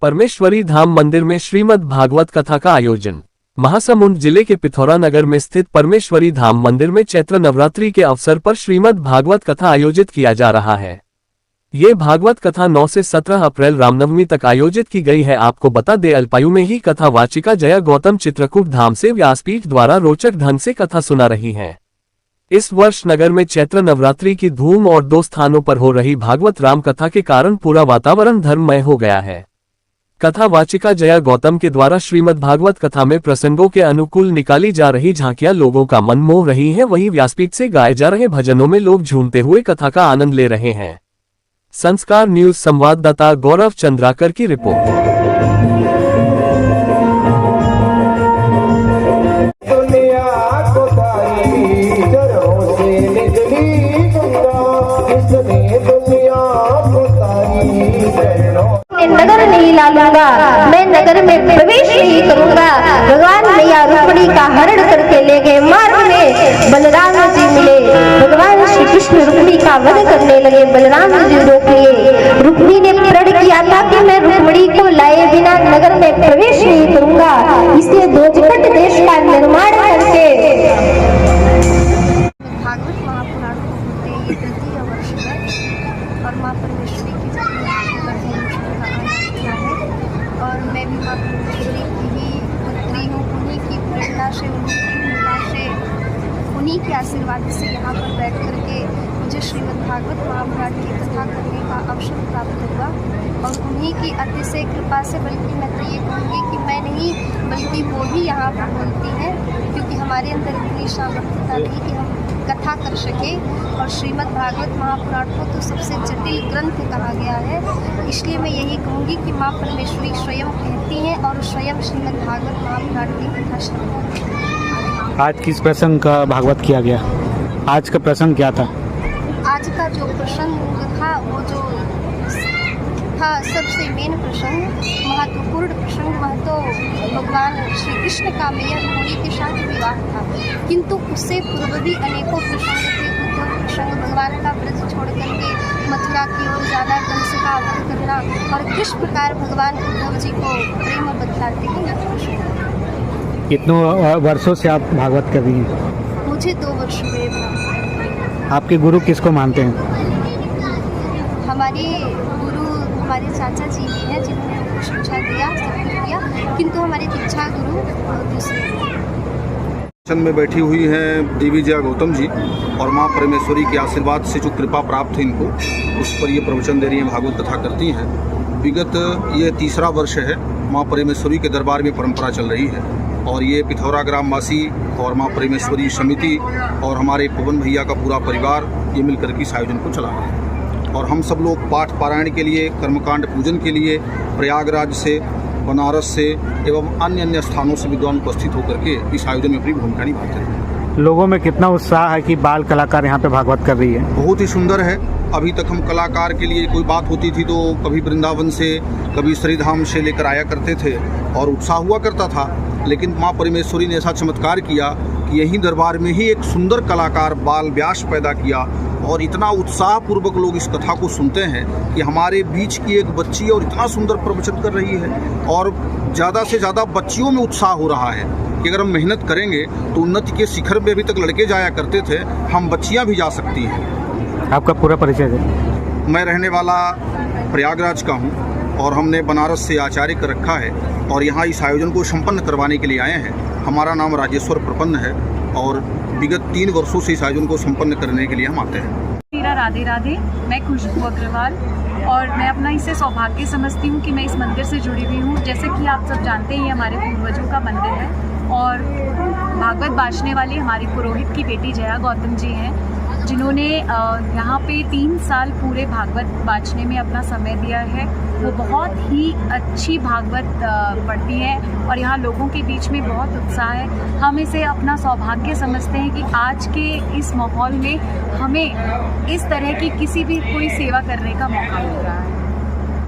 परमेश्वरी धाम मंदिर में श्रीमद् भागवत कथा का आयोजन। महासमुंद जिले के पिथौरा नगर में स्थित परमेश्वरी धाम मंदिर में चैत्र नवरात्रि के अवसर पर श्रीमद् भागवत कथा आयोजित किया जा रहा है। ये भागवत कथा 9 से 17 अप्रैल रामनवमी तक आयोजित की गई है। आपको बता दें, अल्पायु में ही कथा वाचिका जया गौतम चित्रकूट धाम से व्यासपीठ द्वारा रोचक ढंग से कथा सुना रही हैं। इस वर्ष नगर में चैत्र नवरात्रि की धूम और 2 स्थानों पर हो रही भागवत राम कथा के कारण पूरा वातावरण धर्ममय हो गया है। कथा वाचिका जया गौतम के द्वारा श्रीमद् भागवत कथा में प्रसंगों के अनुकूल निकाली जा रही झांकियां लोगों का मन मोह रही हैं। वहीं व्यासपीठ से गाए जा रहे भजनों में लोग झूमते हुए कथा का आनंद ले रहे हैं। संस्कार न्यूज संवाददाता गौरव चंद्राकर की रिपोर्ट। नगर नहीं लालूंगा, मैं नगर में प्रवेश नहीं करूंगा। भगवान मैया रुक्मिणी का हरण करके ले गए। मार्ग में बलराम जी मिले। भगवान श्री कृष्ण रुक्मिणी का वध करने लगे। बलराम जी रोक लिए। रुक्मिणी ने प्रण किया था कि मैं रुक्मिणी को लाए बिना नगर में प्रवेश नहीं करूंगा। इसलिए ध्वजपट देश का निर्माण करके भागवत महापुराण को होते ये तृतीय वर्ष है और माँ परमेश्वरी की और मैं भी माँ परमेश्वरी की ही पुत्री हूँ। उन्हीं की प्रेरणा से, उन्हीं की प्रेरणा से, उन्हीं के आशीर्वाद से यहाँ पर बैठ करके मुझे श्रीमद् भागवत महापुराण की कथा करने का अवसर प्राप्त हुआ और उन्हीं की अतिशय कृपा से, बल्कि मैं तो ये कहूँगी कि मैं नहीं बल्कि वो भी यहाँ पर बोलती हैं, क्योंकि हमारे अंदर इतनी सामर्थ्यता नहीं कि हम कथा कर सके। और श्रीमद् भागवत महापुराण को तो सबसे जटिल ग्रंथ कहा गया है। इसलिए मैं यही कहूँगी कि माँ परमेश्वरी स्वयं कहती हैं और स्वयं श्रीमद् भागवत महापुराण की कथा सुनाती। आज किस प्रसंग का भागवत किया गया? आज का प्रसंग क्या था? आज का जो प्रसंग था वो जो था सबसे मेन प्रसंग, महत्वपूर्ण प्रसंग, वह तो भगवान श्री कृष्ण का मैया रुक्मिणी के साथ विवाह था। किंतु उससे पूर्व भी अनेकों प्रसंग थे। उद्धव प्रसंग, भगवान का ब्रज छोड़ करके मथुरा की ओर जाना, कंस का वध करना और किस प्रकार भगवान उद्धव जी को प्रेम बतलाते हैं। कितनों वर्षों से आप भागवत कर रही हैं? मुझे 2 वर्ष हुए। आपके गुरु किसको मानते हैं? हमारे गुरु हमारे चाचा जी भी हैं जिन्होंने हमको शिक्षा दिया, सब कुछ दिया, किंतु हमारे दीक्षा गुरु दूसरे में बैठी हुई हैं देवी जया गौतम जी और माँ परमेश्वरी के आशीर्वाद से जो कृपा प्राप्त है इनको, उस पर ये प्रवचन दे रही हैं, भागवत कथा करती हैं। विगत ये 3रा वर्ष है माँ परमेश्वरी के दरबार में परंपरा चल रही है और ये पिथौरा ग्रामवासी और माँ परमेश्वरी समिति और हमारे पवन भैया का पूरा परिवार ये मिलकर के इस आयोजन को चला रहे हैं। और हम सब लोग पाठ पारायण के लिए, कर्मकांड पूजन के लिए प्रयागराज से, बनारस से एवं अन्य स्थानों से विद्वान उपस्थित होकर के इस आयोजन में अपनी भूमिका निभाते हैं। लोगों में कितना उत्साह है कि बाल कलाकार यहाँ पे भागवत कर रही है? बहुत ही सुंदर है। अभी तक हम कलाकार के लिए कोई बात होती थी तो कभी वृंदावन से, कभी श्रीधाम से लेकर आया करते थे और उत्साह हुआ करता था, लेकिन माँ परमेश्वरी ने ऐसा चमत्कार किया कि यहीं दरबार में ही एक सुंदर कलाकार बाल व्यास पैदा किया और इतना उत्साहपूर्वक लोग इस कथा को सुनते हैं कि हमारे बीच की एक बच्ची और इतना सुंदर प्रवचन कर रही है और ज़्यादा से ज़्यादा बच्चियों में उत्साह हो रहा है कि अगर हम मेहनत करेंगे तो उन्नति के शिखर पे अभी तक लड़के जाया करते थे, हम बच्चियां भी जा सकती हैं। आपका पूरा परिचय दें। मैं रहने वाला प्रयागराज का हूं और हमने बनारस से आचार्य कर रखा है और यहाँ इस आयोजन को संपन्न करवाने के लिए आए हैं। हमारा नाम राजेश्वर प्रपन्न है और विगत 3 वर्षों से इस आयोजन को संपन्न करने के लिए हम आते हैं। मेरा राधे राधे, मैं खुशबू अग्रवाल और मैं अपना इसे सौभाग्य समझती हूँ कि मैं इस मंदिर से जुड़ी हुई हूँ। जैसे कि आप सब जानते हैं, हमारे पूर्वजों का मंदिर है और भागवत बाँचने वाले हमारी पुरोहित की बेटी जया गौतम जी हैं, जिन्होंने यहाँ पे 3 साल पूरे भागवत बाँचने में अपना समय दिया है। वो बहुत ही अच्छी भागवत पढ़ती हैं और यहाँ लोगों के बीच में बहुत उत्साह है। हम इसे अपना सौभाग्य समझते हैं कि आज के इस माहौल में हमें इस तरह की किसी भी कोई सेवा करने का मौका मिल रहा है।